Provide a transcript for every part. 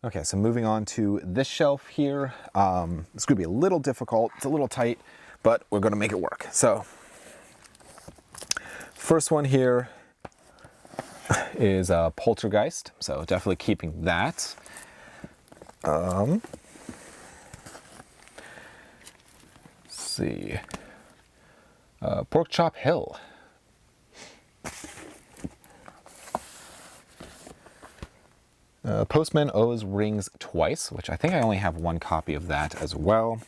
Okay, so moving on to this shelf here. It's gonna be a little difficult, it's a little tight, but we're gonna make it work. So, first one here is Poltergeist, so definitely keeping that. Let's see, Pork Chop Hill. Postman always rings twice, which I think I only have one copy of that as well.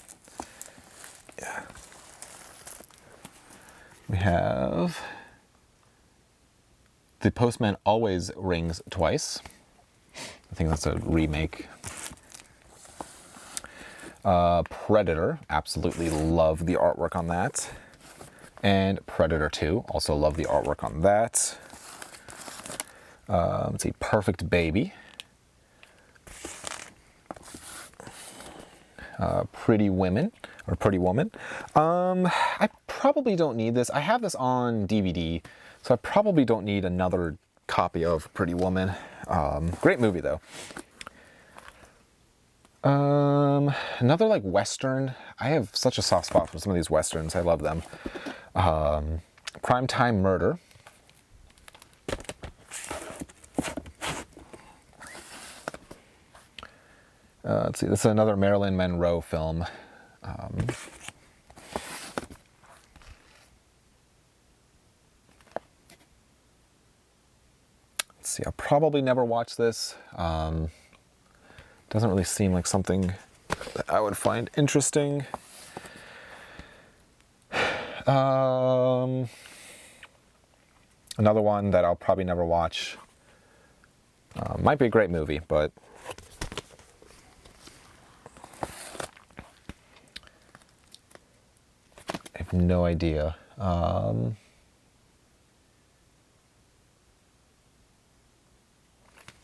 Yeah. We have The Postman Always Rings Twice. I think that's a remake. Predator, absolutely love the artwork on that. And Predator 2, also love the artwork on that. Let's see, Perfect Baby. Pretty Women, or Pretty Woman. I probably don't need this. I have this on DVD, so I probably don't need another copy of Pretty Woman. Great movie though. Another like Western. I have such a soft spot for some of these Westerns. I love them. Primetime Murder. Let's see, this is another Marilyn Monroe film. Let's see, I'll probably never watch this. Doesn't really seem like something that I would find interesting. Another one that I'll probably never watch. Might be a great movie, but I have no idea.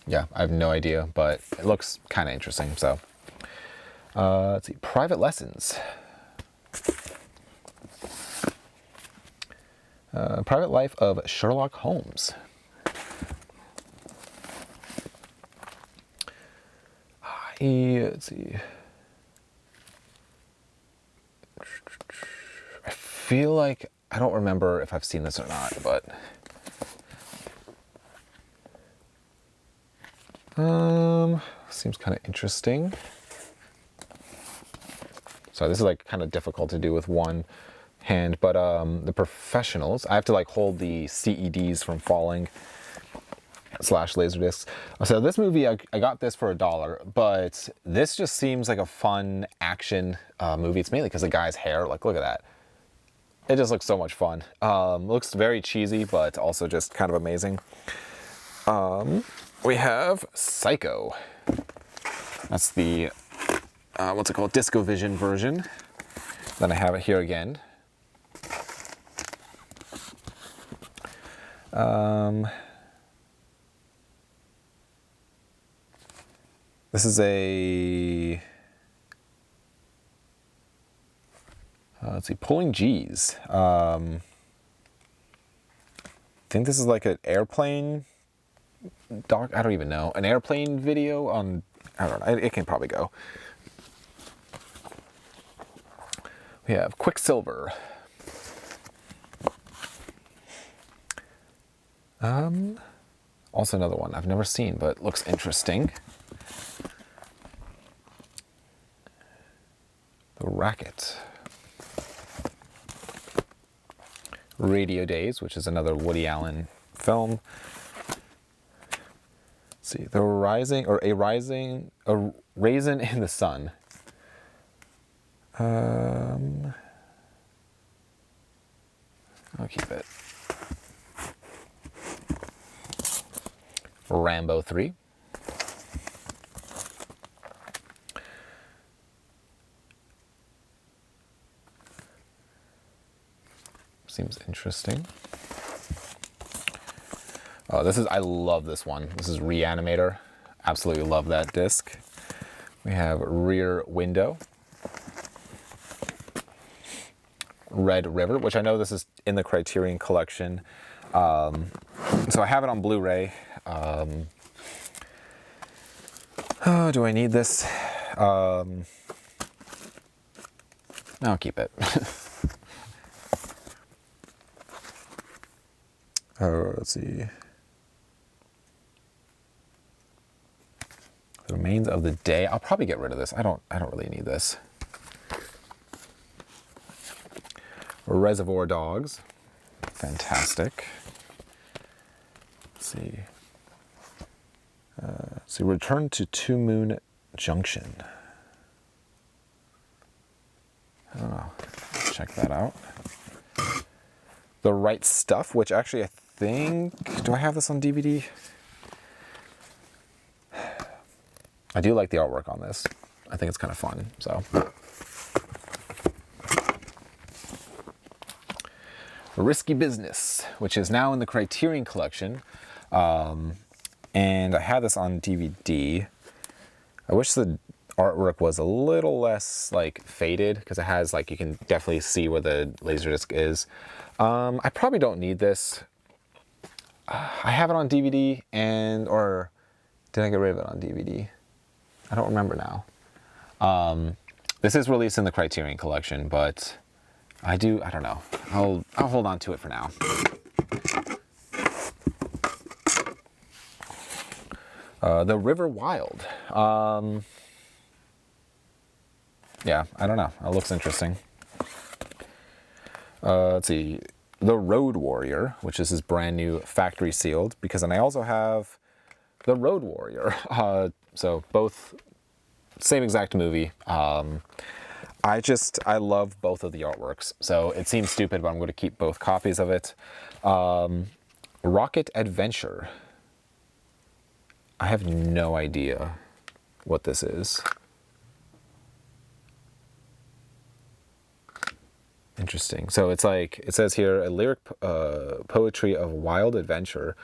Yeah, I have no idea, but it looks kind of interesting. So, let's see, Private Lessons. Private Life of Sherlock Holmes. Let's see. I feel like I don't remember if I've seen this or not, but seems kind of interesting. So this is like kind of difficult to do with one hand, but The Professionals. I have to like hold the CEDs from falling / Laserdiscs. So this movie, I got this for $1, but this just seems like a fun action movie. It's mainly because the guy's hair. Like, look at that. It just looks so much fun. Looks very cheesy, but also just kind of amazing. We have Psycho. That's the, what's it called? DiscoVision version. Then I have it here again. This is a, let's see, Pulling G's. I think this is like an airplane doc. I don't even know. An airplane video on, I don't know. It can probably go. We have Quicksilver. Also another one I've never seen, but looks interesting. The Racket. Radio Days, which is another Woody Allen film. Let's see, A Raisin in the Sun. I'll keep it. Rambo 3. Seems interesting. Oh, I love this one. This is Reanimator. Absolutely love that disc. We have Rear Window. Red River, which I know this is in the Criterion collection. So I have it on Blu-ray. Oh, do I need this? I'll keep it. Oh, let's see. The Remains of the Day. I'll probably get rid of this. I don't really need this. Reservoir Dogs. Fantastic. Let's see. So Return to Two Moon Junction. I don't know. Check that out. The Right Stuff, which actually I think... Do I have this on DVD? I do like the artwork on this. I think it's kind of fun, so... Risky Business, which is now in the Criterion Collection. And I had this on DVD. I wish the artwork was a little less like faded, because it has like, you can definitely see where the Laserdisc is. I probably don't need this. I have it on DVD, or did I get rid of it on DVD? I don't remember now. This is released in the Criterion Collection, but I don't know. I'll hold on to it for now. The River Wild. Yeah, I don't know. It looks interesting. Let's see. The Road Warrior, which is his brand new factory sealed, because then I also have The Road Warrior. So both same exact movie. I love both of the artworks. So it seems stupid, but I'm going to keep both copies of it. Rocket Adventure. I have no idea what this is. Interesting. So it's like, it says here, a lyric poetry of wild adventure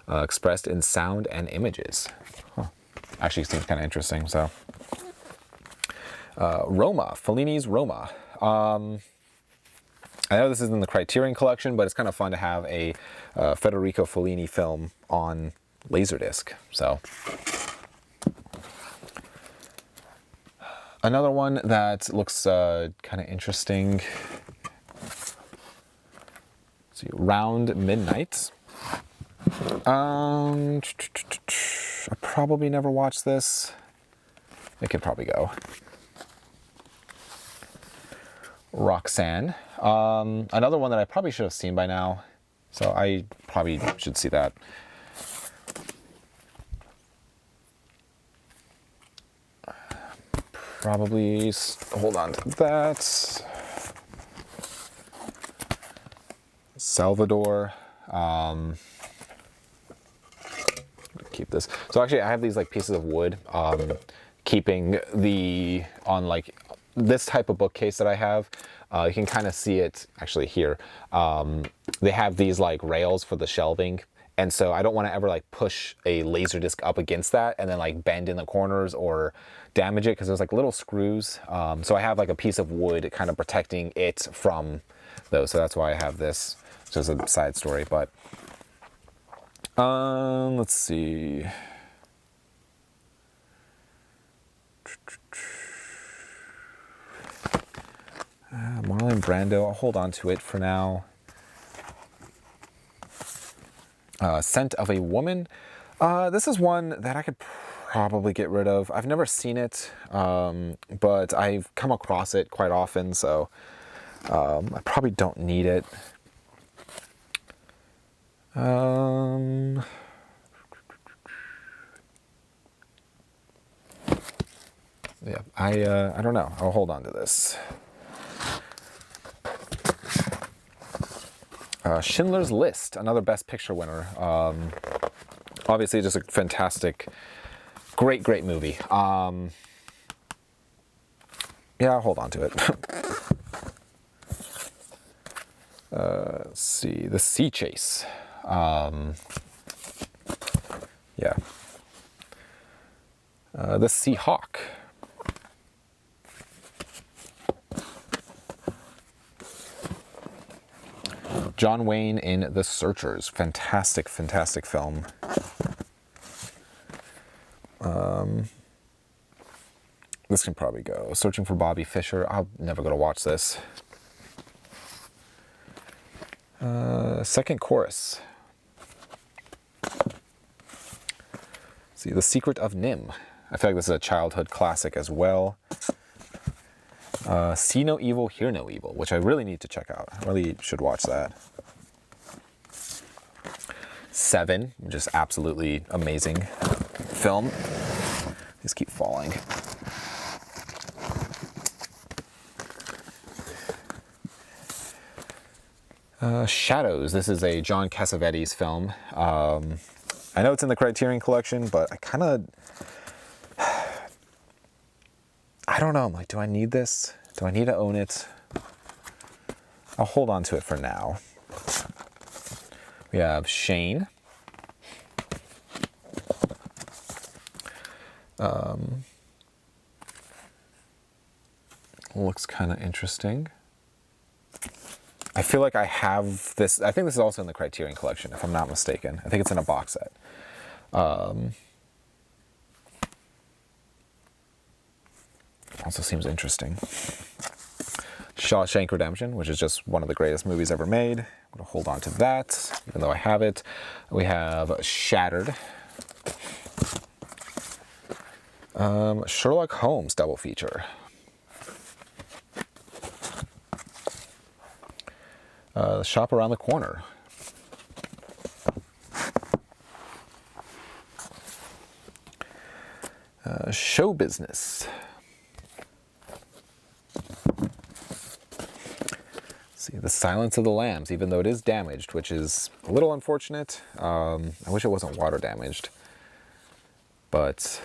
expressed in sound and images. Huh. Actually seems kind of interesting, so. Roma, Fellini's Roma. I know this is in the Criterion Collection, but it's kind of fun to have a Federico Fellini film on Laserdisc, so. Another one that looks kind of interesting. Let's see, Round Midnight. I probably never watched this. It could probably go. Roxanne. Another one that I probably should have seen by now, so I probably should see that. Probably hold on to that. Salvador. Keep this. So actually, I have these like pieces of wood, keeping the on like this type of bookcase that I have. You can kind of see it actually here. They have these like rails for the shelving. And so I don't want to ever like push a Laserdisc up against that and then like bend in the corners or damage it, because there's like little screws. So I have like a piece of wood kind of protecting it from those. So that's why I have this. It's just a side story, but let's see. Marlon Brando, I'll hold on to it for now. Scent of a Woman. This is one that I could probably get rid of. I've never seen it, but I've come across it quite often, so I probably don't need it. Yeah, I don't know. I'll hold on to this. Schindler's List, another Best Picture winner. Obviously, just a fantastic, great movie. Yeah, I'll hold on to it. Let's see, The Sea Chase. Yeah. The Sea Hawk. John Wayne in The Searchers. Fantastic film. This can probably go. Searching for Bobby Fischer. I'm never going to watch this. Second chorus. See, The Secret of Nim. I feel like this is a childhood classic as well. See No Evil, Hear No Evil, which I really need to check out. I really should watch that. Seven, just absolutely amazing film. These keep falling. Shadows. This is a John Cassavetes film. I know it's in the Criterion Collection, but I kind of... I don't know. I'm like, do I need this? Do I need to own it? I'll hold on to it for now. We have Shane. Looks kind of interesting. I feel like I have this. I think this is also in the Criterion Collection, if I'm not mistaken. I think it's in a box set. Also seems interesting. Shawshank Redemption, which is just one of the greatest movies ever made. I'm going to hold on to that, even though I have it. We have Shattered. Sherlock Holmes double feature. Shop Around the Corner. Show Business. See, The Silence of the Lambs, even though it is damaged, which is a little unfortunate. I wish it wasn't water damaged, but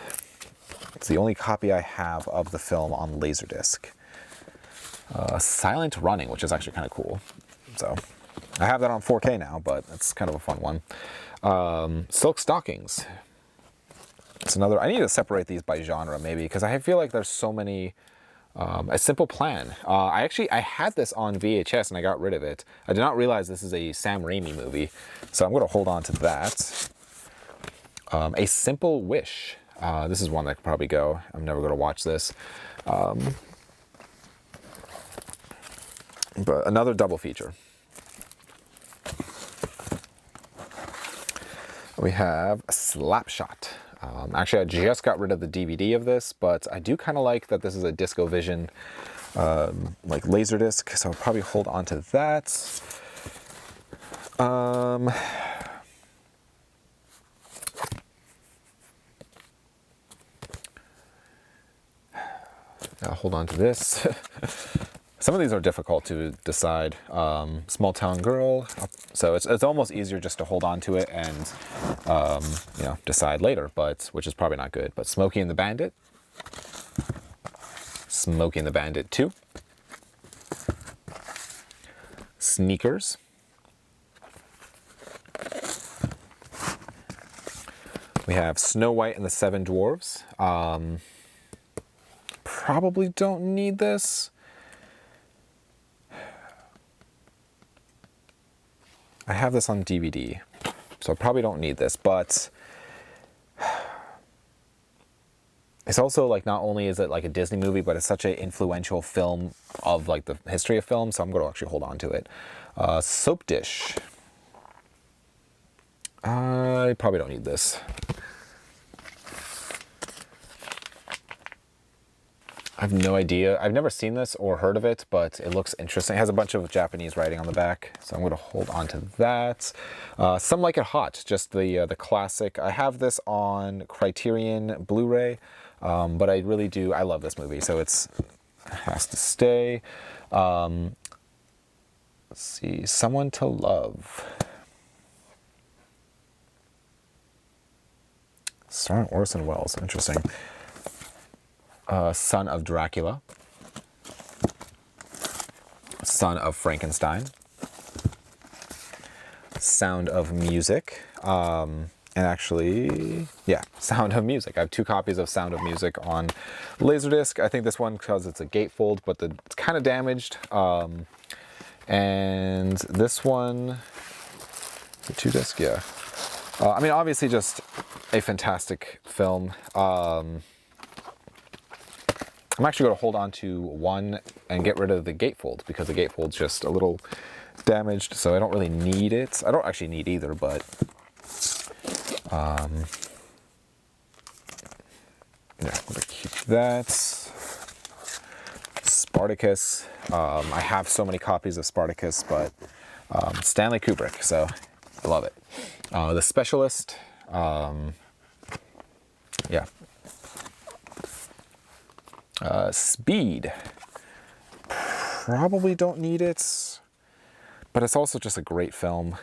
it's the only copy I have of the film on Laserdisc. Silent Running, which is actually kind of cool. So I have that on 4K now, but it's kind of a fun one. Silk Stockings. It's another. I need to separate these by genre maybe, because I feel like there's so many. A Simple Plan. I had this on VHS and I got rid of it. I did not realize this is a Sam Raimi movie, so I'm going to hold on to that. A Simple Wish. This is one that could probably go. I'm never going to watch this. But another double feature. We have Slapshot. Actually, I just got rid of the DVD of this, but I do kind of like that this is a DiscoVision like Laserdisc, so I'll probably hold on to that. I'll hold on to this. Some of these are difficult to decide. Small Town Girl, so it's almost easier just to hold on to it and you know, decide later, but which is probably not good. But Smokey and the Bandit, Smokey and the Bandit 2, Sneakers, we have Snow White and the Seven Dwarfs. Probably don't need this. I have this on DVD, so I probably don't need this, but it's also like, not only is it like a Disney movie, but it's such an influential film of like the history of film, so I'm going to actually hold on to it. Soap Dish. I probably don't need this. I have no idea. I've never seen this or heard of it, but it looks interesting. It has a bunch of Japanese writing on the back, so I'm going to hold on to that. Some Like It Hot, just the classic. I have this on Criterion Blu-ray, but I really do. I love this movie, so it has to stay. Let's see, Someone to Love. Starring Orson Welles. Interesting. Son of Dracula, Son of Frankenstein, Sound of Music, and actually, yeah, Sound of Music. I have 2 copies of Sound of Music on Laserdisc. I think this one, because it's a gatefold, but it's kind of damaged. And this one, the 2-disc, yeah. I mean, obviously just a fantastic film. I'm actually going to hold on to one and get rid of the gatefold because the gatefold's just a little damaged, so I don't really need it. I don't actually need either, but yeah, I'm going to keep that. Spartacus. I have so many copies of Spartacus, but Stanley Kubrick, so I love it. The Specialist. Yeah. Speed. Probably don't need it, but it's also just a great film.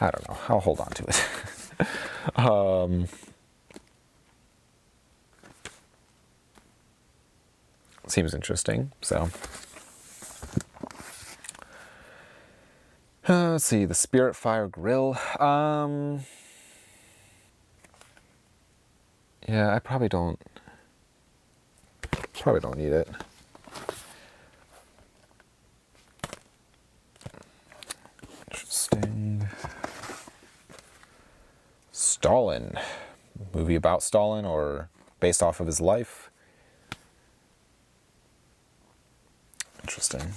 I don't know. I'll hold on to it. Seems interesting. So, let's see. The Spirit Fire Grill. Yeah, I probably don't need it. Interesting. Stalin. Movie about Stalin or based off of his life. Interesting.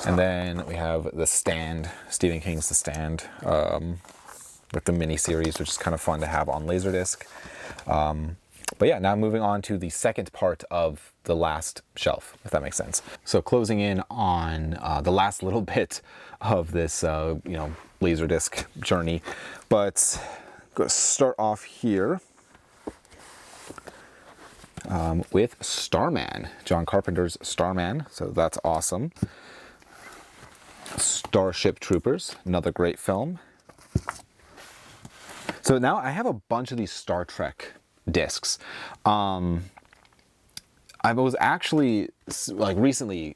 And then we have The Stand, Stephen King's The Stand, with the miniseries, which is kind of fun to have on Laserdisc. But yeah, now moving on to the second part of the last shelf, if that makes sense. So closing in on the last little bit of this, Laserdisc journey. But I'm going to start off here with Starman, John Carpenter's Starman. So that's awesome. Starship Troopers, another great film. So now I have a bunch of these Star Trek discs. I was actually recently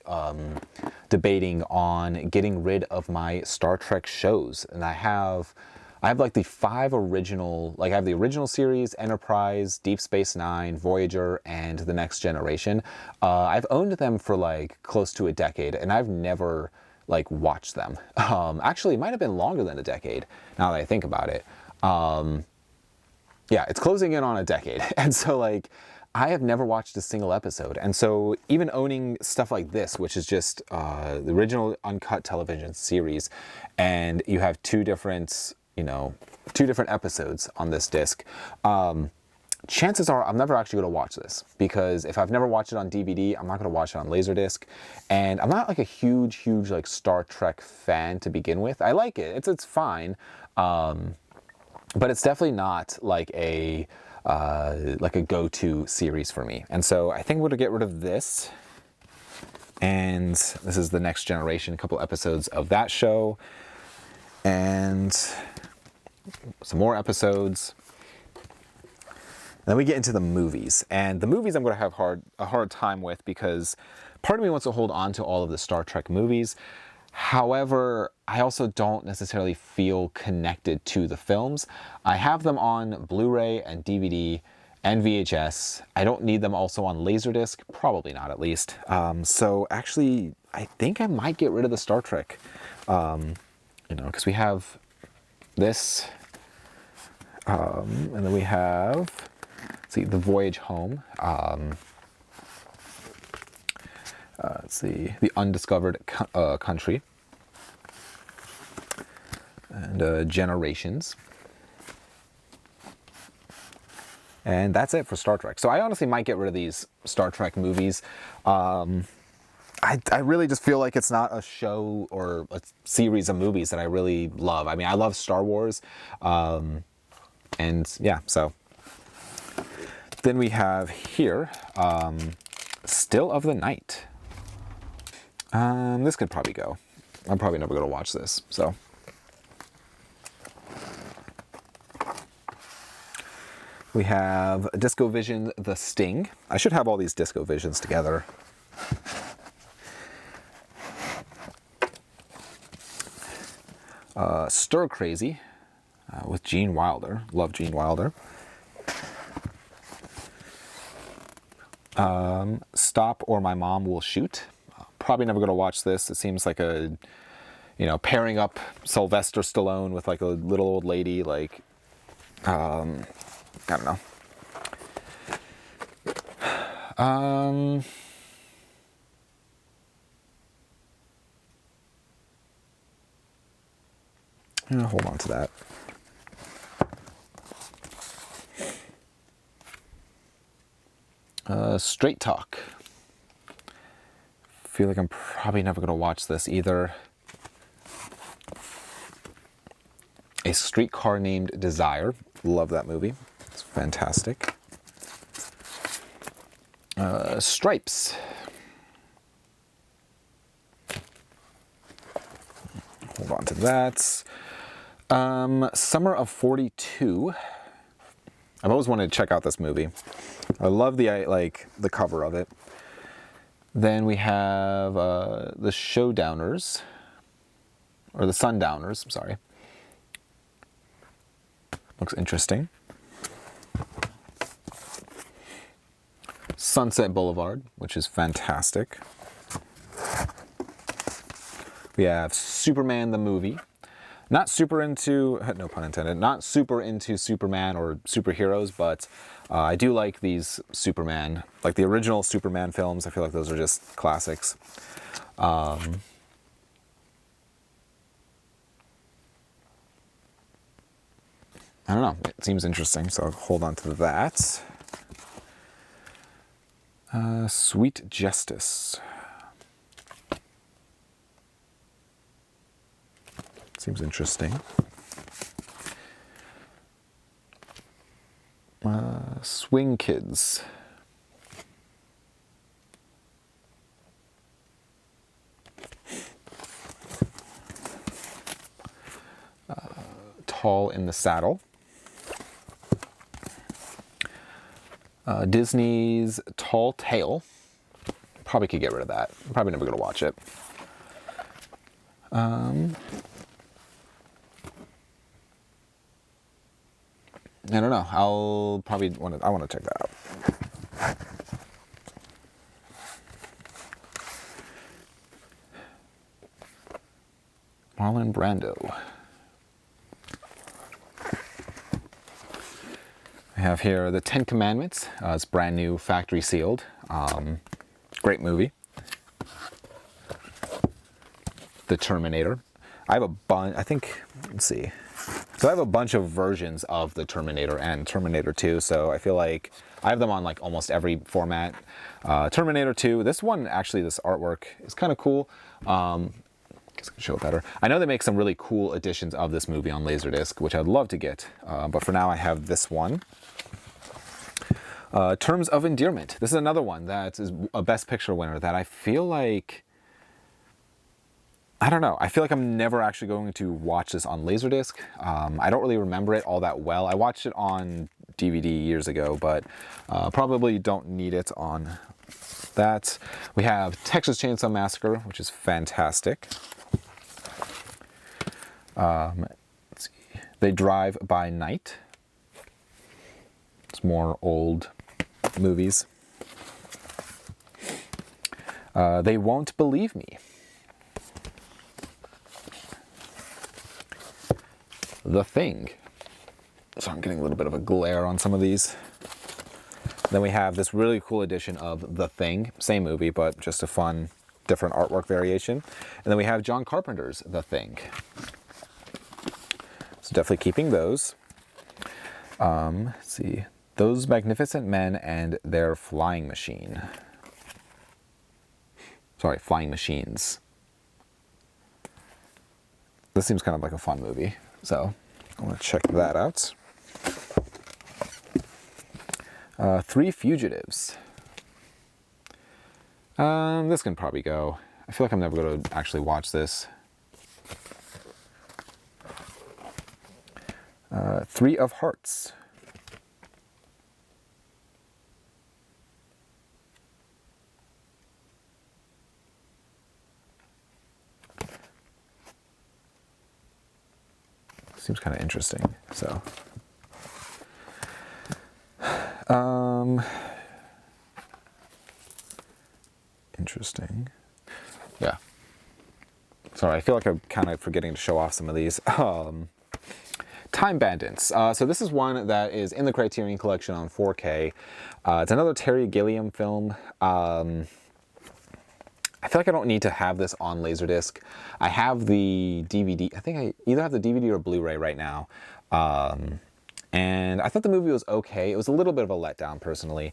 debating on getting rid of my Star Trek shows, and I have like the 5 original, I have the original series, Enterprise, Deep Space Nine, Voyager, and The Next Generation. I've owned them for close to a decade, and I've never watched them. Actually, it might have been longer than a decade now that I think about it. Yeah, it's closing in on a decade. And so I have never watched a single episode. And so even owning stuff like this, which is just the original uncut television series, and you have two different episodes on this disc, chances are I'm never actually going to watch this, because if I've never watched it on DVD, I'm not going to watch it on Laserdisc. And I'm not a huge Star Trek fan to begin with. I like it. It's fine. But it's definitely not a go-to series for me. And so I think we're going to get rid of this. And this is The Next Generation, a couple episodes of that show. And some more episodes. And then we get into the movies. And the movies I'm going to have a hard time with, because part of me wants to hold on to all of the Star Trek movies. However, I also don't necessarily feel connected to the films. I have them on Blu-ray and DVD and VHS. I don't need them also on Laserdisc, probably not at least. So actually, I think I might get rid of the Star Trek, because we have this, and then we have, let's see, The Voyage Home. Let's see, The Undiscovered Country, and Generations. And that's it for Star Trek. So I honestly might get rid of these Star Trek movies. I really just feel like it's not a show or a series of movies that I really love. I mean, I love Star Wars. And yeah, so. Then we have here, Still of the Night. This could probably go. I'm probably never going to watch this, so. We have Disco Vision, The Sting. I should have all these Disco Visions together. Stir Crazy, with Gene Wilder. Love Gene Wilder. Stop or My Mom Will Shoot. Probably never going to watch this. It seems like a, pairing up Sylvester Stallone with a little old lady, I don't know. Um, hold on to that. Straight Talk. Feel like I'm probably never going to watch this either. A Streetcar Named Desire. Love that movie. It's fantastic. Stripes. Hold on to that. Summer of 42. I've always wanted to check out this movie. I love the cover of it. Then we have the Showdowners, or the Sundowners, I'm sorry. Looks interesting. Sunset Boulevard, which is fantastic. We have Superman the movie. Not super into, no pun intended, not super into Superman or superheroes, but I do like these Superman, like the original Superman films. I feel like those are just classics. I don't know, it seems interesting, so I'll hold on to that. Sweet Justice. Seems interesting. Swing Kids. Tall in the Saddle. Disney's Tall Tale. Probably could get rid of that. I'm probably never going to watch it. I don't know. I'll probably I want to check that out. Marlon Brando. I have here the Ten Commandments. It's brand new, factory sealed. Great movie. The Terminator. I have a bunch, I think, let's see. So I have a bunch of versions of the Terminator and Terminator 2, so I feel like I have them on like almost every format. Terminator 2, this one, actually, this artwork is kind of cool. I guess I can show it better. I know they make some really cool editions of this movie on Laserdisc, which I'd love to get, but for now I have this one. Terms of Endearment. This is another one that is a Best Picture winner that I feel like, I don't know. I feel like I'm never actually going to watch this on Laserdisc. I don't really remember it all that well. I watched it on DVD years ago, but probably don't need it on that. We have Texas Chainsaw Massacre, which is fantastic. Let's see. They Drive by Night. It's more old movies. They Won't Believe Me. The Thing. So I'm getting a little bit of a glare on some of these. Then we have this really cool edition of The Thing. Same movie, but just a fun, different artwork variation. And then we have John Carpenter's The Thing. So definitely keeping those. Let's see. Those Magnificent Men and Their Flying Machine. Sorry, Flying Machines. This seems kind of like a fun movie. So I want to check that out. Three Fugitives. This can probably go. I feel like I'm never going to actually watch this. Three of Hearts. Seems kind of interesting, so. Interesting. Yeah. Sorry, I feel like I'm kind of forgetting to show off some of these. Time Time Bandits. So this is one that is in the Criterion Collection on 4K. It's another Terry Gilliam film. I feel like I don't need to have this on Laserdisc. I have the DVD. I think I either have the DVD or Blu-ray right now. And I thought the movie was okay. It was a little bit of a letdown, personally,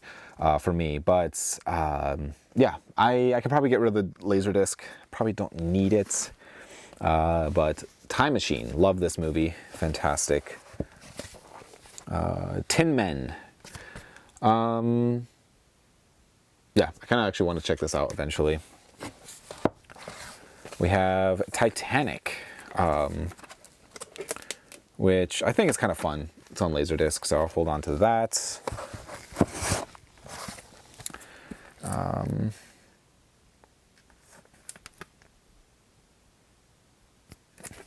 for me. But yeah, I could probably get rid of the Laserdisc. Probably don't need it. But Time Machine. Love this movie. Fantastic. Tin Men. Yeah, I kind of actually want to check this out eventually. We have Titanic, which I think is kind of fun. It's on Laserdisc, so I'll hold on to that.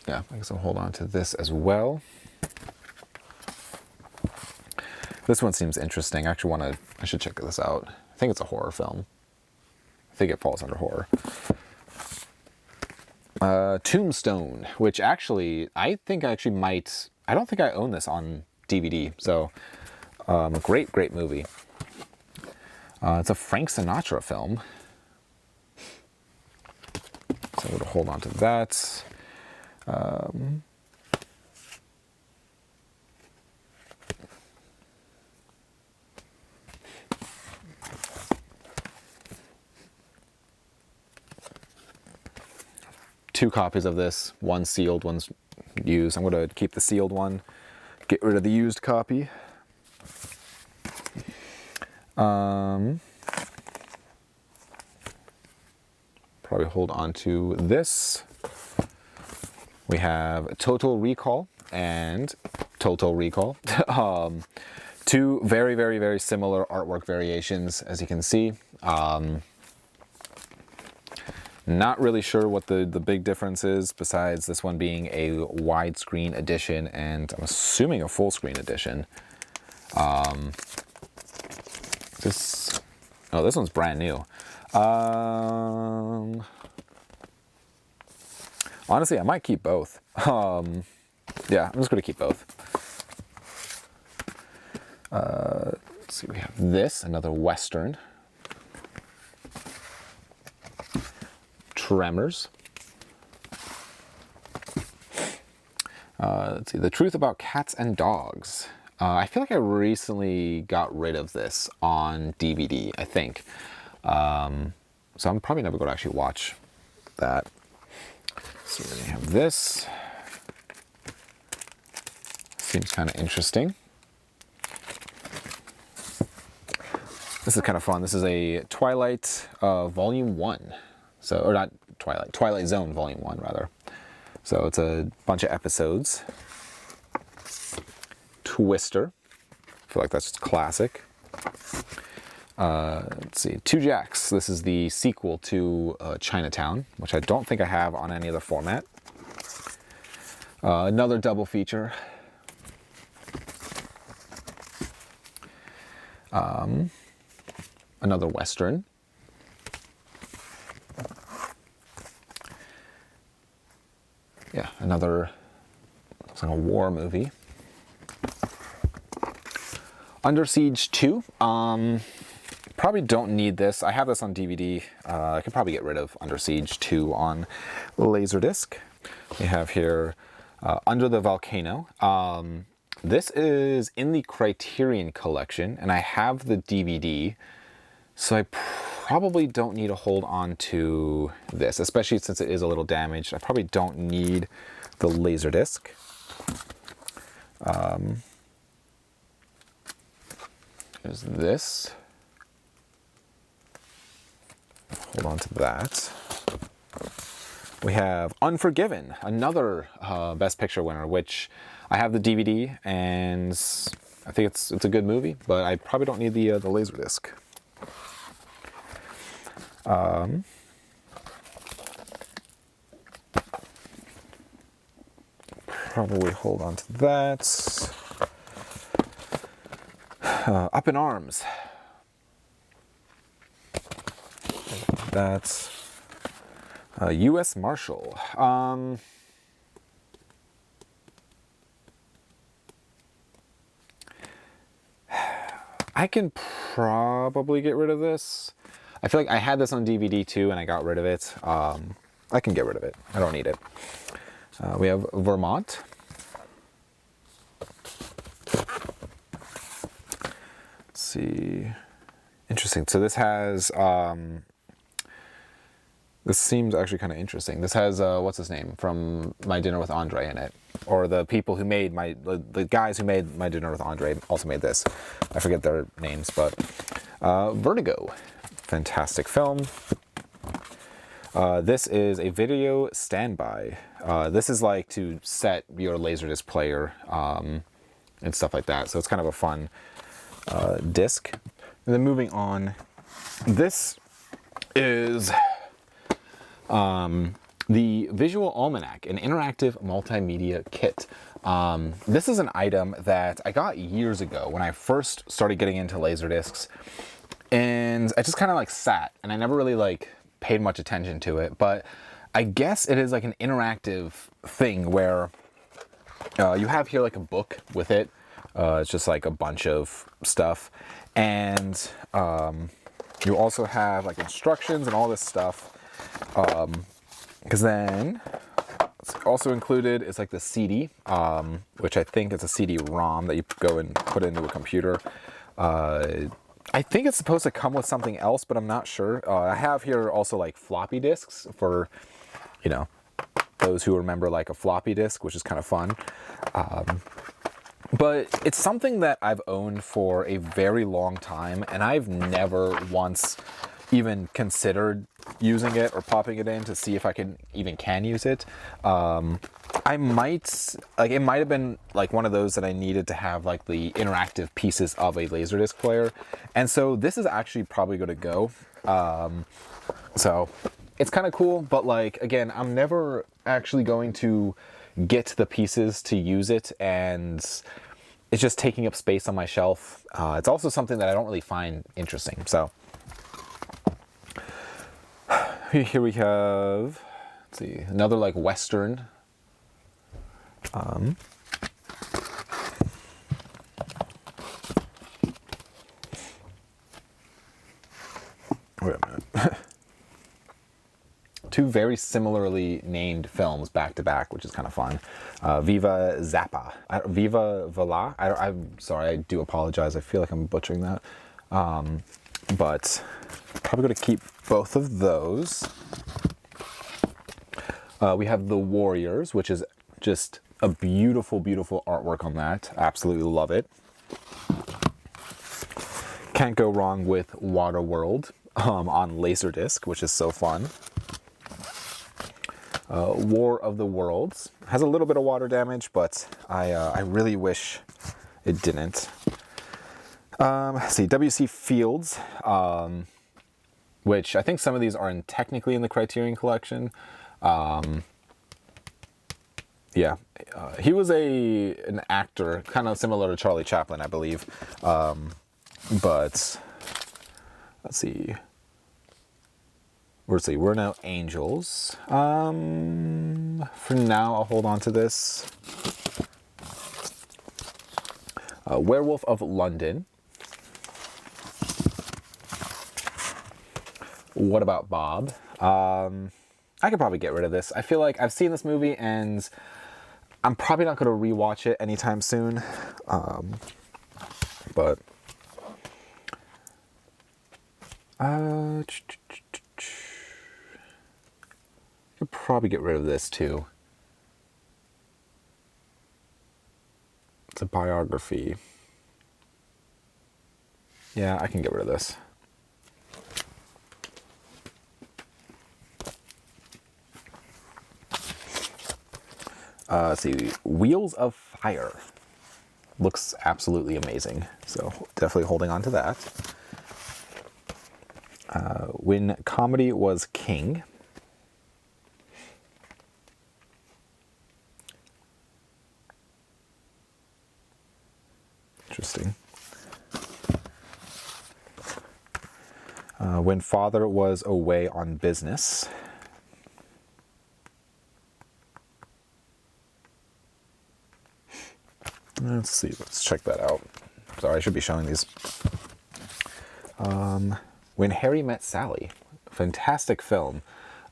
Yeah, I guess I'll hold on to this as well. This one seems interesting. I should check this out. I think it's a horror film. I think it falls under horror. Tombstone, which actually, I don't think I own this on DVD, so great movie. It's a Frank Sinatra film. So I'm going to hold on to that. Two copies of this, one sealed, one's used. I'm going to keep the sealed one, get rid of the used copy. Probably hold on to this. We have Total Recall and Total Recall. Two very similar artwork variations, as you can see. Not really sure what the big difference is, besides this one being a widescreen edition and I'm assuming a full screen edition. This one's brand new. Honestly, I might keep both. Yeah, I'm just going to keep both. Let's see, we have this, another Western. Tremors. Let's see, The Truth About Cats and Dogs. I feel like I recently got rid of this on DVD, I think. So I'm probably never going to actually watch that. So we have this. Seems kind of interesting. This is kind of fun. This is a Twilight Volume 1. So, or not Twilight Zone Volume 1, rather. So it's a bunch of episodes. Twister. I feel like that's just classic. Let's see, Two Jacks. This is the sequel to Chinatown, which I don't think I have on any other format. Another double feature. Another Western. Yeah, another, looks like a war movie. Under Siege 2. Probably don't need this. I have this on DVD. I could probably get rid of Under Siege 2 on Laserdisc. We have here Under the Volcano. This is in the Criterion Collection, and I have the DVD, so I probably don't need to hold on to this, especially since it is a little damaged. I probably don't need the Laserdisc. There's this. Hold on to that. We have Unforgiven, another Best Picture winner, which I have the DVD, and I think it's a good movie, but I probably don't need the Laserdisc. Probably hold on to that. Up in Arms. That's U.S. Marshal. I can probably get rid of this. I feel like I had this on DVD too, and I got rid of it. I can get rid of it. I don't need it. We have Vermont. Let's see. Interesting. So this has... this seems actually kind of interesting. This has, what's his name, from My Dinner with Andre in it. Or the people who made the guys who made My Dinner with Andre also made this. I forget their names, but Vertigo. Fantastic film. This is a video standby. This is like to set your Laserdisc player and stuff like that. So it's kind of a fun disc. And then moving on, this is the Visual Almanac, an interactive multimedia kit. This is an item that I got years ago when I first started getting into Laserdiscs, and I just kind of like sat, and I never really like paid much attention to it, but I guess it is like an interactive thing where you have here like a book with it. It's just like a bunch of stuff, and you also have like instructions and all this stuff. Because then it's also included is like the CD, which I think is a CD-ROM that you go and put into a computer. I think it's supposed to come with something else, but I'm not sure. I have here also like floppy disks for, you know, those who remember like a floppy disk, which is kind of fun. But it's something that I've owned for a very long time, and I've never once even considered using it or popping it in to see if I can use it. I might, like, it might have been like one of those that I needed to have like the interactive pieces of a Laserdisc player. And so this is actually probably going to go. So it's kind of cool, but like, again, I'm never actually going to get the pieces to use it, and it's just taking up space on my shelf. It's also something that I don't really find interesting. So here we have, let's see, another like Western. Wait a minute. Two very similarly named films back to back, which is kind of fun. Viva Zappa. Viva Vola. I'm sorry, I do apologize. I feel like I'm butchering that. But probably going to keep both of those. We have The Warriors, which is just a beautiful, beautiful artwork on that. Absolutely love it. Can't go wrong with Waterworld on Laserdisc, which is so fun. War of the Worlds has a little bit of water damage, but I really wish it didn't. Let's see, W.C. Fields, which I think some of these are technically in the Criterion Collection. Yeah, he was an actor, kind of similar to Charlie Chaplin, I believe. But let's see. We're now Angels. For now, I'll hold on to this. Werewolf of London. What About Bob? I could probably get rid of this. I feel like I've seen this movie and I'm probably not going to rewatch it anytime soon. But could probably get rid of this too. It's a biography. Yeah, I can get rid of this. Let's see, Wheels of Fire. Looks absolutely amazing, so definitely holding on to that. When Comedy Was King. Interesting. When Father Was Away on Business. Let's see, let's check that out. Sorry, I should be showing these When Harry Met Sally. Fantastic film.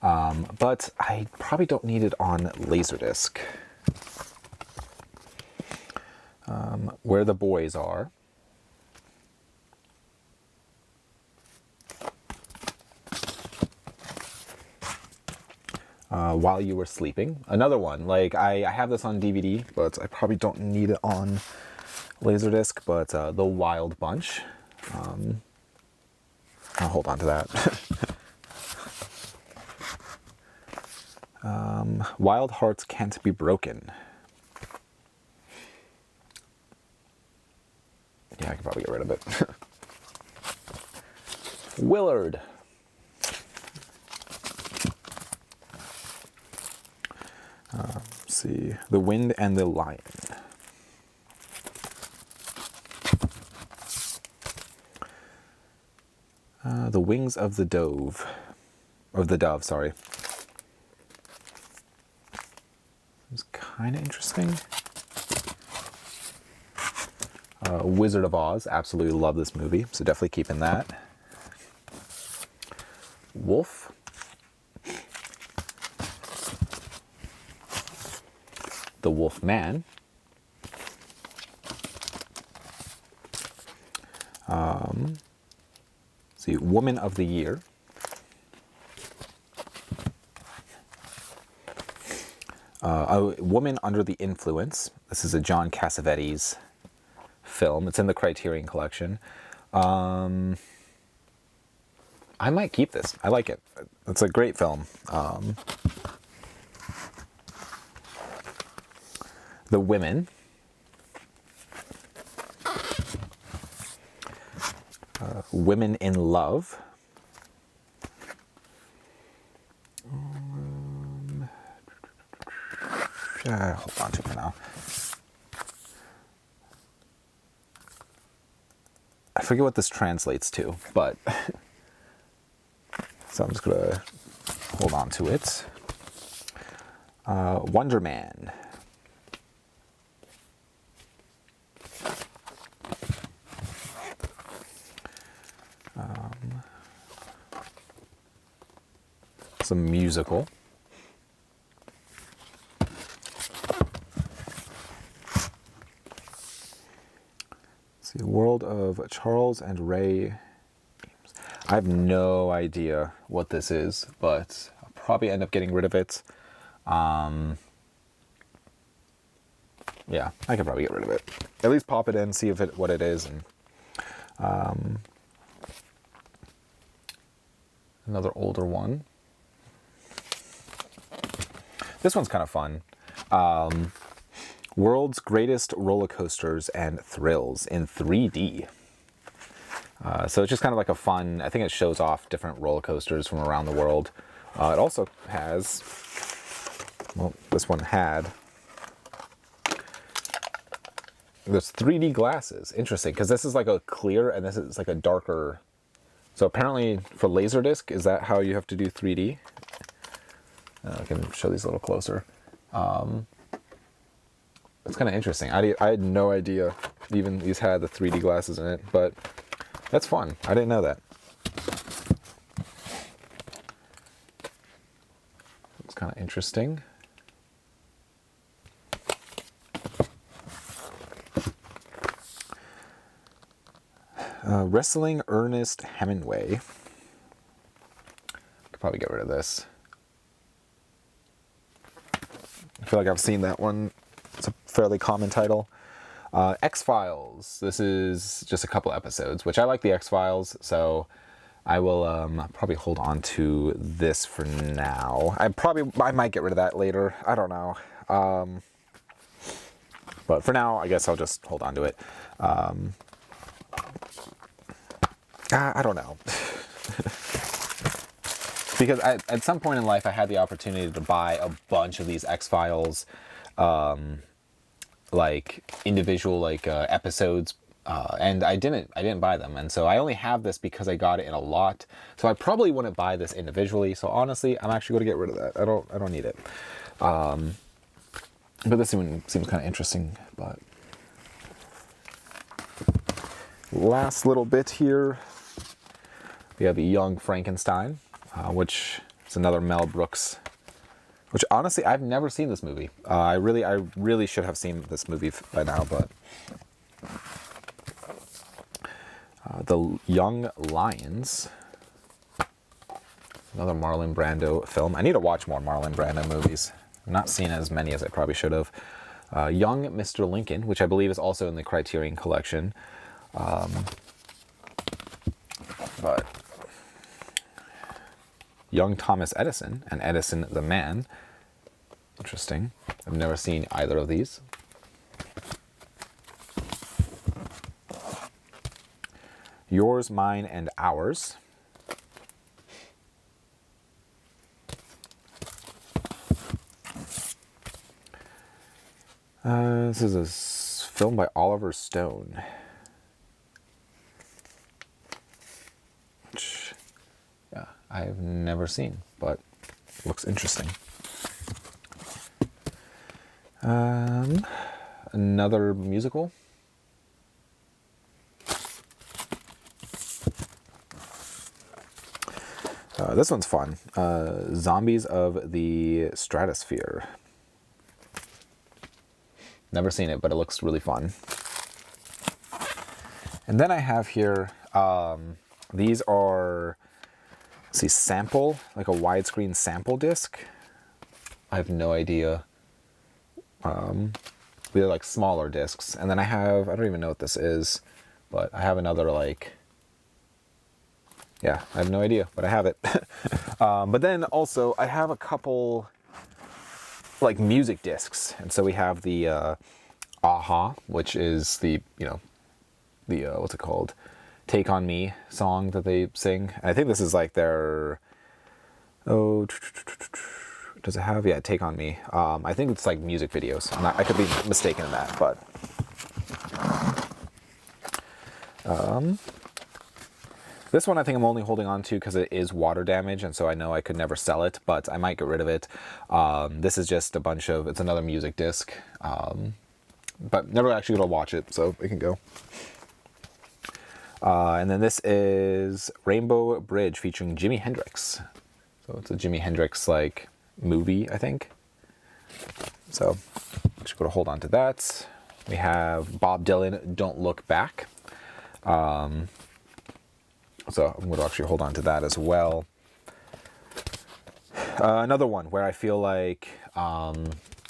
But I probably don't need it on Laserdisc. Where the Boys Are. While You Were Sleeping. Another one. Like, I have this on DVD, but I probably don't need it on Laserdisc. But The Wild Bunch. I'll hold on to that. Wild Hearts Can't Be Broken. Yeah, I can probably get rid of it. Willard. Let's see. The Wind and the Lion. The Wings of the Dove. Of the Dove, sorry. It's kind of interesting. Wizard of Oz. Absolutely love this movie, so definitely keeping that. Wolf. The Wolf Man. See, Woman of the Year. A Woman Under the Influence. This is a John Cassavetes film. It's in the Criterion Collection. I might keep this. I like it. It's a great film. The Women. Women in Love. Hold on to it for now. I forget what this translates to, but so I'm just gonna hold on to it. Wonder Man. Some musical. See, World of Charles and Ray. I have no idea what this is, but I'll probably end up getting rid of it. Yeah, I can probably get rid of it. At least pop it in, see if what it is, and another older one. This one's kind of fun. World's Greatest Roller Coasters and Thrills in 3D. So it's just kind of like a fun, I think it shows off different roller coasters from around the world. It also has, well, this one had, there's 3D glasses. Interesting, because this is like a clear and this is like a darker. So apparently for Laserdisc, is that how you have to do 3D? I can show these a little closer. It's kind of interesting. I had no idea even these had the 3D glasses in it, but that's fun. I didn't know that. It's kind of interesting. Wrestling Ernest Hemingway. Could probably get rid of this. I feel like I've seen that one. It's a fairly common title. X-Files. This is just a couple episodes, which I like the X-Files, so I will probably hold on to this for now. I might get rid of that later. I don't know. But for now, I guess I'll just hold on to it. I don't know. Because at some point in life, I had the opportunity to buy a bunch of these X-Files, like individual episodes, and I didn't buy them, and so I only have this because I got it in a lot. So I probably wouldn't buy this individually. So honestly, I'm actually going to get rid of that. I don't need it. But this one seems kind of interesting. But last little bit here. We have Young Frankenstein, which is another Mel Brooks. Which honestly, I've never seen this movie. I really should have seen this movie by now, but The Young Lions, another Marlon Brando film. I need to watch more Marlon Brando movies. I've not seen as many as I probably should have. Young Mr. Lincoln, which I believe is also in the Criterion Collection. But Young Thomas Edison and Edison the Man. Interesting. I've never seen either of these. Yours, Mine, and Ours. This is a film by Oliver Stone. Which, yeah, I've never seen, but looks interesting. Another musical. This one's fun. Zombies of the Stratosphere. Never seen it, but it looks really fun. And then I have here, these are, let's see, sample, like a widescreen sample disc. I have no idea. They're like smaller discs. And then I have, I don't even know what this is, but I have another like, yeah, I have no idea, but I have it. But then also I have a couple like music discs. And so we have the Aha, which is the, you know, the, what's it called? Take On Me song that they sing. And I think this is like their, oh, does it have? Yeah, Take On Me. I think it's like music videos. I could be mistaken in that, but. This one I think I'm only holding on to because it is water damage, and so I know I could never sell it, but I might get rid of it. This is just a bunch of, it's another music disc, but never actually going to watch it, so it can go. And then this is Rainbow Bridge featuring Jimi Hendrix. So it's a Jimi Hendrix like movie, I think. So just going to hold on to that. We have Bob Dylan, Don't Look Back. So I'm going to actually hold on to that as well. Another one where I feel like I'm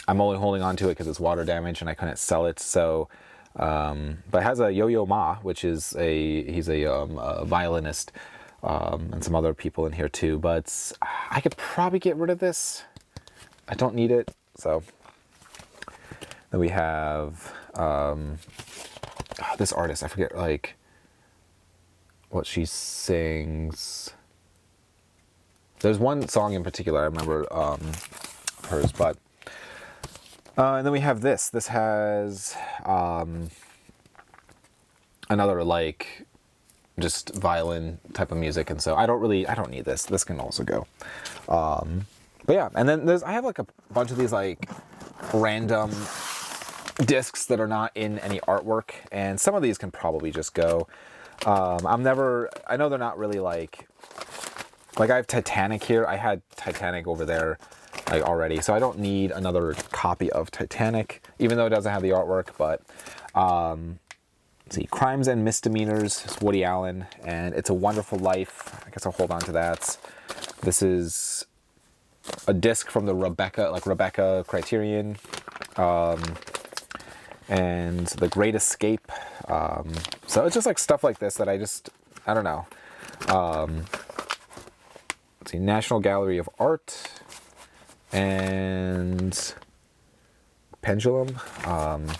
only holding on to it because it's water damage and I couldn't sell it. So, but it has a Yo-Yo Ma, which is he's a violinist, and some other people in here too. But I could probably get rid of this. I don't need it. So then we have this artist. I forget like what she sings. There's one song in particular I remember hers, but and then we have this. This has another like just violin type of music, and so I don't need this. This can also go. But yeah, and then I have like a bunch of these like random discs that are not in any artwork, and some of these can probably just go. I know they're not really like I have Titanic here. I had Titanic over there like already, so I don't need another copy of Titanic, even though it doesn't have the artwork. But let's see, Crimes and Misdemeanors, it's Woody Allen, and It's a Wonderful Life. I guess I'll hold on to that. This is a disc from the Rebecca Criterion, and The Great Escape. So it's just like stuff like this that I don't know. Let's see, National Gallery of Art and Pendulum. And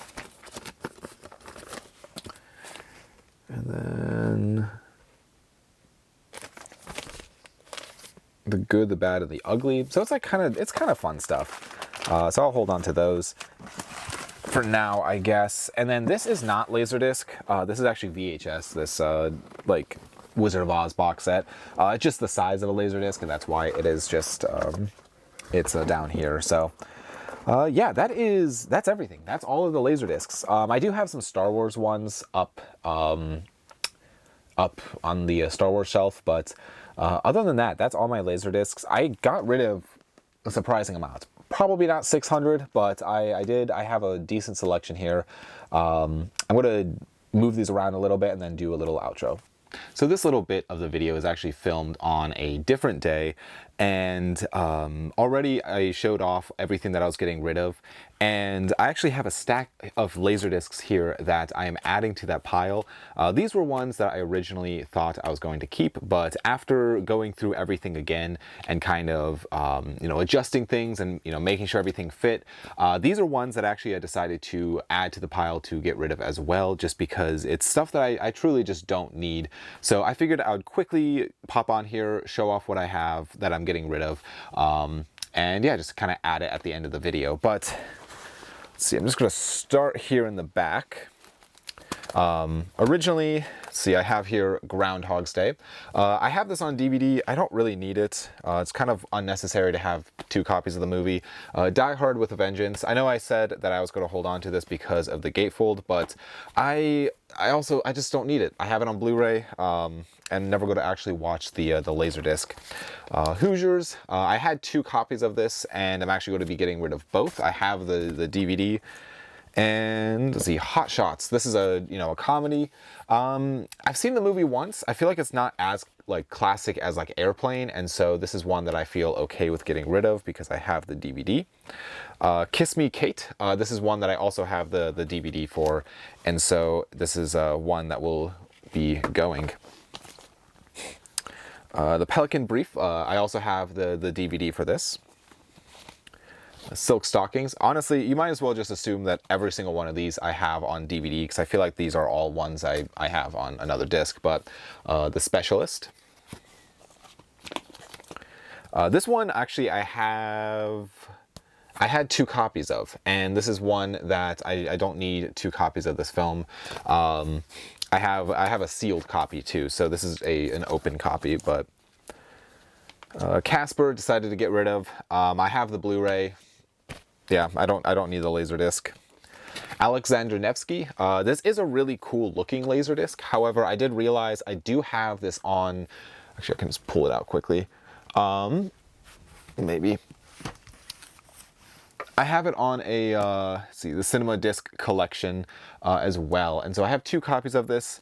then The Good, the Bad, and the Ugly. So it's like kind of fun stuff. So I'll hold on to those for now, I guess. And then this is not Laserdisc. This is actually VHS. This like Wizard of Oz box set. It's just the size of a Laserdisc, and that's why it is just it's down here. So yeah, that's everything. That's all of the Laserdiscs. I do have some Star Wars ones up up on the Star Wars shelf. But other than that, that's all my Laserdiscs. I got rid of a surprising amount. Probably not 600, but I did. I have a decent selection here. I'm going to move these around a little bit and then do a little outro. So this little bit of the video is actually filmed on a different day, and already I showed off everything that I was getting rid of, and I actually have a stack of Laserdiscs here that I am adding to that pile. These were ones that I originally thought I was going to keep, but after going through everything again and kind of adjusting things and making sure everything fit, these are ones that actually I decided to add to the pile to get rid of as well, just because it's stuff that I truly just don't need. So I figured I would quickly pop on here, show off what I have that I'm getting rid of, and yeah, just kind of add it at the end of the video. But let's see, I'm just going to start here in the back. Originally, see, I have here Groundhog's Day. I have this on DVD. I don't really need it. It's kind of unnecessary to have 2 copies of the movie. Die Hard with a Vengeance. I know I said that I was going to hold on to this because of the gatefold, but I just don't need it. I have it on Blu-ray, and never going to actually watch the Laserdisc. Hoosiers. I had 2 copies of this, and I'm actually going to be getting rid of both. I have the DVD. And let's see, Hot Shots. This is a comedy. I've seen the movie once. I feel like it's not as classic as Airplane, and so this is one that I feel okay with getting rid of because I have the DVD. Kiss Me Kate. This is one that I also have the DVD for, and so this is one that will be going. The Pelican Brief. I also have the DVD for this. Silk Stockings. Honestly, you might as well just assume that every single one of these I have on DVD, because I feel like these are all ones I have on another disc. But The Specialist. This one actually I had 2 copies of, and this is one that I don't need 2 copies of this film. I have a sealed copy too, so this is an open copy. But Casper, decided to get rid of. I have the Blu-ray. Yeah, I don't need the Laserdisc. Alexander Nevsky. This is a really cool looking Laserdisc. However, I did realize I do have this on. Actually, I can just pull it out quickly. Maybe. I have it on the Cinema Disc collection as well, and so I have 2 copies of this.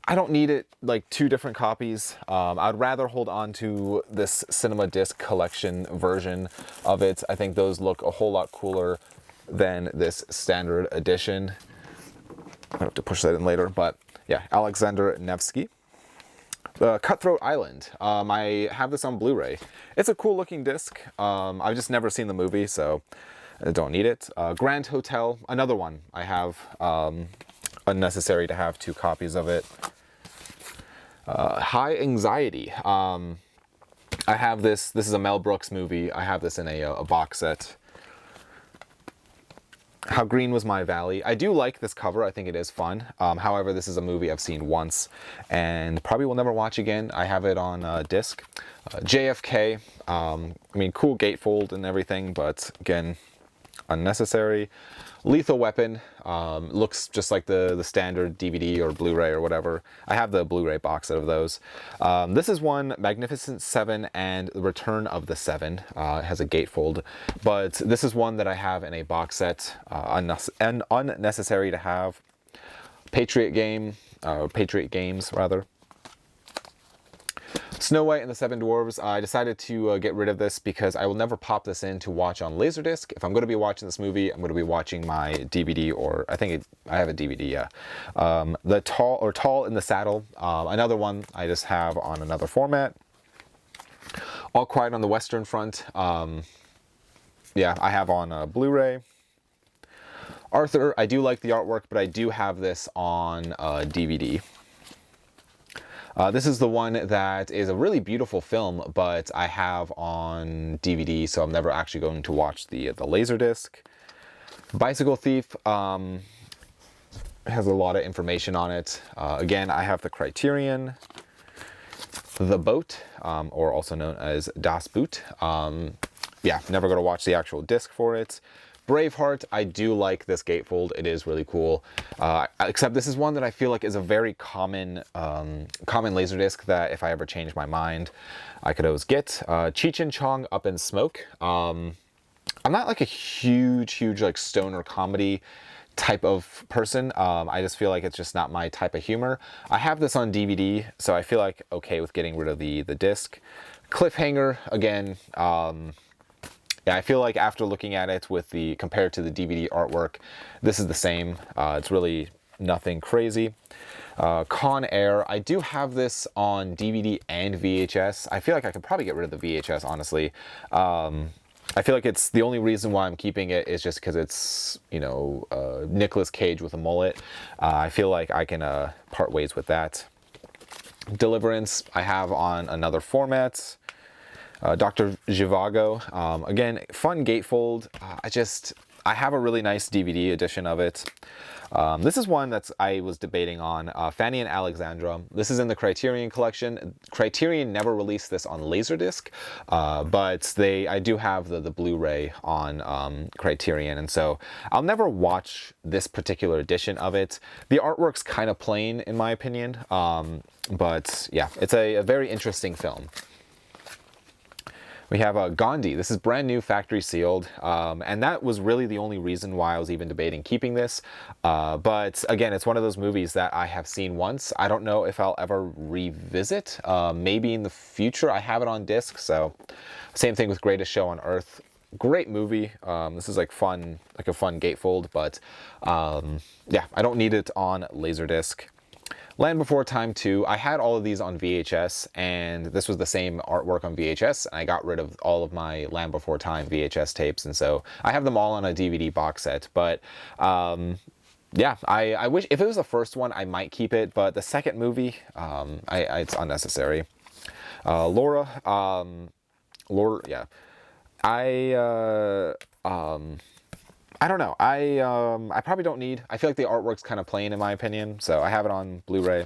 I don't need it 2 different copies. I'd rather hold on to this Cinema Disc collection version of it. I think those look a whole lot cooler than this standard edition. I have to push that in later, but yeah, Alexander Nevsky. Cutthroat Island. I have this on Blu-ray. It's a cool looking disc. I've just never seen the movie, so I don't need it. Grand Hotel, another one I have. Unnecessary to have 2 copies of it. High Anxiety. I have this. This is a Mel Brooks movie. I have this in a box set. How Green Was My Valley. I do like this cover. I think it is fun. However, this is a movie I've seen once and probably will never watch again. I have it on disc. JFK. I mean, cool gatefold and everything, but again, unnecessary. Lethal Weapon. Looks just like the standard DVD or Blu-ray or whatever. I have the Blu-ray box set of those. This is one, Magnificent Seven and The Return of the Seven. It has a gatefold, but this is one that I have in a box set. And unnecessary to have. Patriot Games rather. Snow White and the Seven Dwarfs. I decided to get rid of this because I will never pop this in to watch on Laserdisc. If I'm going to be watching this movie, I'm going to be watching my DVD, or I have a DVD, yeah. The Tall in the Saddle. Another one I just have on another format. All Quiet on the Western Front. Yeah, I have on Blu-ray. Arthur, I do like the artwork, but I do have this on DVD. This is the one that is a really beautiful film, but I have on DVD, so I'm never actually going to watch the Laserdisc. Bicycle Thief has a lot of information on it. Again, I have the Criterion. The Boat, or also known as Das Boot. Yeah, never going to watch the actual disc for it. Braveheart, I do like this gatefold. It is really cool. Except this is one that I feel like is a very common Laserdisc that if I ever change my mind, I could always get. Cheech and Chong Up in Smoke. I'm not like a huge like stoner comedy type of person. I just feel like it's just not my type of humor. I have this on DVD, so I feel like okay with getting rid of the disc. Cliffhanger, again, yeah, I feel like after looking at it with compared to the DVD artwork, this is the same. It's really nothing crazy. Con Air, I do have this on DVD and VHS. I feel like I could probably get rid of the VHS, honestly. I feel like it's the only reason why I'm keeping it is just because it's, you know, Nicolas Cage with a mullet. I feel like I can part ways with that. Deliverance, I have on another format. Dr. Zhivago, again, fun gatefold. I have a really nice DVD edition of it. This is one I was debating on, Fanny and Alexandra. This is in the Criterion collection. Criterion never released this on Laserdisc, but I do have the Blu-ray on Criterion, and so I'll never watch this particular edition of it. The artwork's kind of plain, in my opinion, but yeah, it's a very interesting film. We have Gandhi. This is brand new, factory sealed, and that was really the only reason why I was even debating keeping this. But again, it's one of those movies that I have seen once. I don't know if I'll ever revisit. Maybe in the future. I have it on disc, so same thing with Greatest Show on Earth. Great movie. This is like a fun gatefold, but yeah, I don't need it on Laserdisc. Land Before Time 2, I had all of these on VHS, and this was the same artwork on VHS, and I got rid of all of my Land Before Time VHS tapes, and so I have them all on a DVD box set. But yeah, I wish, if it was the first one, I might keep it, but the second movie, it's unnecessary. Laura, yeah. I don't know. I probably don't need. I feel like the artwork's kind of plain in my opinion, so I have it on Blu-ray.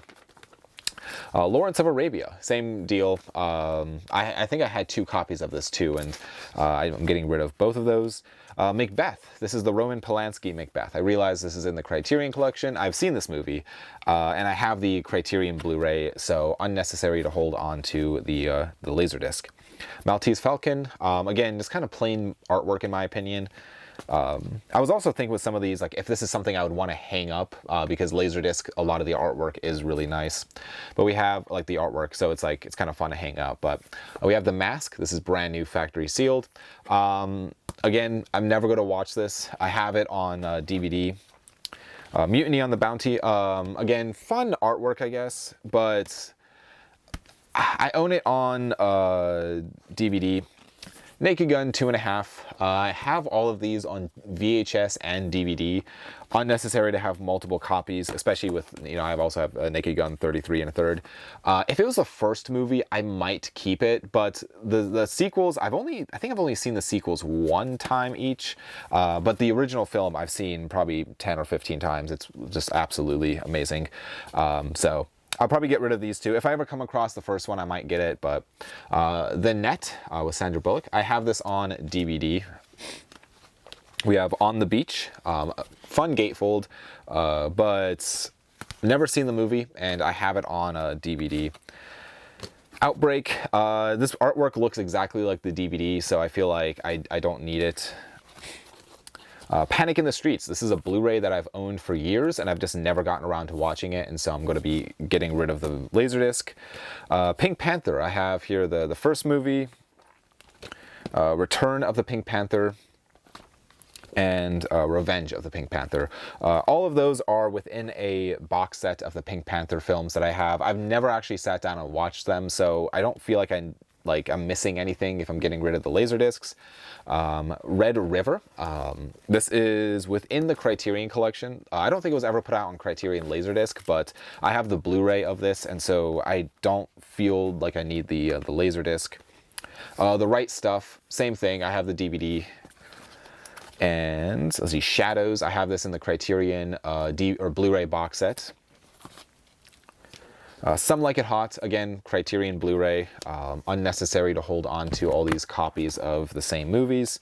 Lawrence of Arabia, same deal. I think I had 2 copies of this too, and I'm getting rid of both of those. Macbeth. This is the Roman Polanski Macbeth. I realize this is in the Criterion collection. I've seen this movie, and I have the Criterion Blu-ray, so unnecessary to hold on to the Laserdisc. Maltese Falcon. Again, just kind of plain artwork in my opinion. I was also thinking with some of these, like if this is something I would want to hang up, because Laserdisc, a lot of the artwork is really nice, but we have like the artwork, so it's kind of fun to hang up. But we have The Mask. This is brand new, factory sealed. Again, I'm never going to watch this. I have it on DVD. Mutiny on the Bounty. Again, fun artwork, I guess, but I own it on DVD. Naked Gun 2.5. I have all of these on VHS and DVD. Unnecessary to have multiple copies, especially with, you know, I also have a Naked Gun 33 1/3. If it was the first movie, I might keep it, but the sequels, I think I've only seen the sequels 1 time each, but the original film I've seen probably 10 or 15 times. It's just absolutely amazing. So I'll probably get rid of these 2. If I ever come across the first one, I might get it, but The Net with Sandra Bullock. I have this on DVD. We have On the Beach, fun gatefold, but never seen the movie, and I have it on a DVD. Outbreak. This artwork looks exactly like the DVD, so I feel like I don't need it. Panic in the Streets. This is a Blu-ray that I've owned for years, and I've just never gotten around to watching it, and so I'm going to be getting rid of the Laserdisc. Pink Panther. I have here the first movie, Return of the Pink Panther, and Revenge of the Pink Panther. All of those are within a box set of the Pink Panther films that I have. I've never actually sat down and watched them, so I don't feel like I'm missing anything if I'm getting rid of the Laserdiscs. Red River. This is within the Criterion collection. I don't think it was ever put out on Criterion Laserdisc, but I have the Blu-ray of this, and so I don't feel like I need the Laserdisc. The Right Stuff, same thing. I have the DVD. And let's see, Shadows. I have this in the Criterion Blu-ray box set. Some Like It Hot, again, Criterion Blu-ray. Unnecessary to hold on to all these copies of the same movies.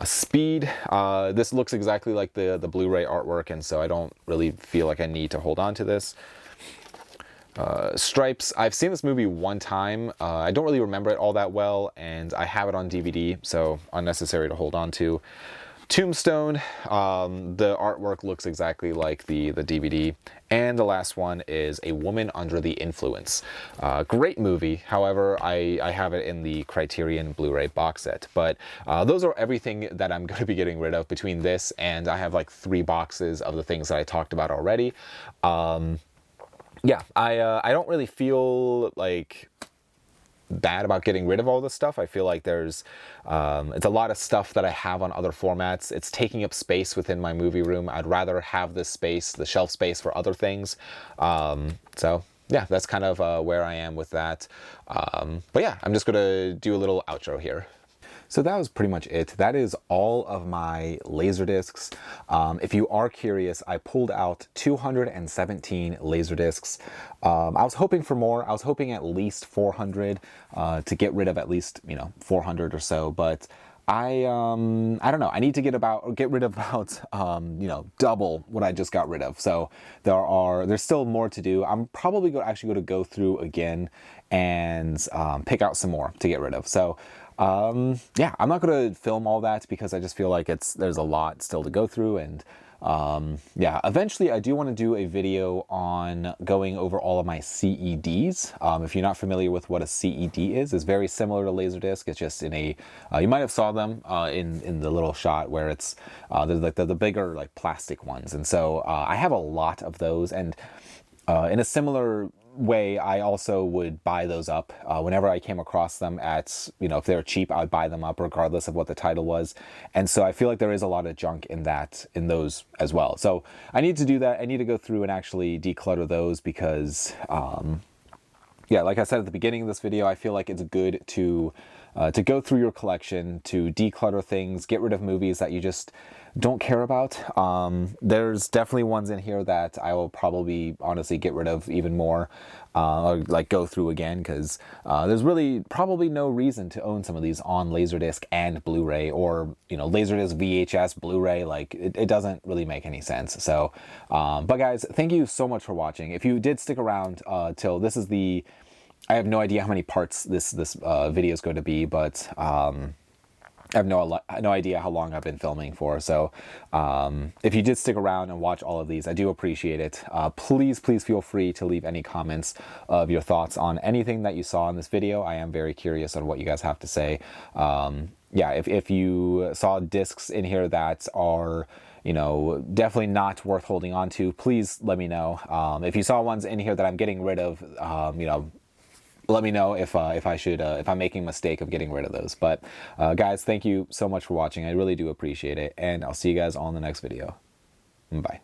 Speed, this looks exactly like the Blu-ray artwork, and so I don't really feel like I need to hold on to this. Stripes, I've seen this movie one time. I don't really remember it all that well, and I have it on DVD, so unnecessary to hold on to. Tombstone, the artwork looks exactly like the DVD. And the last one is A Woman Under the Influence. Great movie. However, I have it in the Criterion Blu-ray box set. But those are everything that I'm going to be getting rid of between this, and I have like 3 boxes of the things that I talked about already. Yeah, I don't really feel like bad about getting rid of all this stuff. I feel like there's it's a lot of stuff that I have on other formats. It's taking up space within my movie room. I'd rather have this space, the shelf space, for other things. So yeah, that's kind of where I am with that. But yeah, I'm just gonna do a little outro here. So that was pretty much it. That is all of my Laserdiscs. If you are curious, I pulled out 217 Laserdiscs. I was hoping for more. I was hoping at least 400 to get rid of at least 400 or so. But I don't know. I need to get rid of about double what I just got rid of. So there's still more to do. I'm probably actually going to go through again and pick out some more to get rid of. So. Yeah, I'm not going to film all that because I just feel like there's a lot still to go through, and yeah, eventually I do want to do a video on going over all of my CEDs. If you're not familiar with what a CED is, it's very similar to Laserdisc. It's just in a, you might have saw them in the little shot where it's, there's like the bigger like plastic ones. And so I have a lot of those, and in a similar way, I also would buy those up whenever I came across them at, if they were cheap, I would buy them up regardless of what the title was. And so I feel like there is a lot of junk in those as well. So I need to do that. I need to go through and actually declutter those because, yeah, like I said at the beginning of this video, I feel like it's good to go through your collection, to declutter things, get rid of movies that you just don't care about. There's definitely ones in here that I will probably honestly get rid of even more, or like go through again, because there's really probably no reason to own some of these on Laserdisc and Blu-ray, or Laserdisc, VHS, Blu-ray. Like it doesn't really make any sense. So, but guys, thank you so much for watching. If you did stick around till this is I have no idea how many parts this video is going to be, but I have no idea how long I've been filming for. So if you did stick around and watch all of these, I do appreciate it. Please feel free to leave any comments of your thoughts on anything that you saw in this video. I am very curious on what you guys have to say. Yeah, if you saw discs in here that are definitely not worth holding on to, please let me know. If you saw ones in here that I'm getting rid of, let me know if I'm making a mistake of getting rid of those. But guys, thank you so much for watching. I really do appreciate it, and I'll see you guys on the next video. Bye.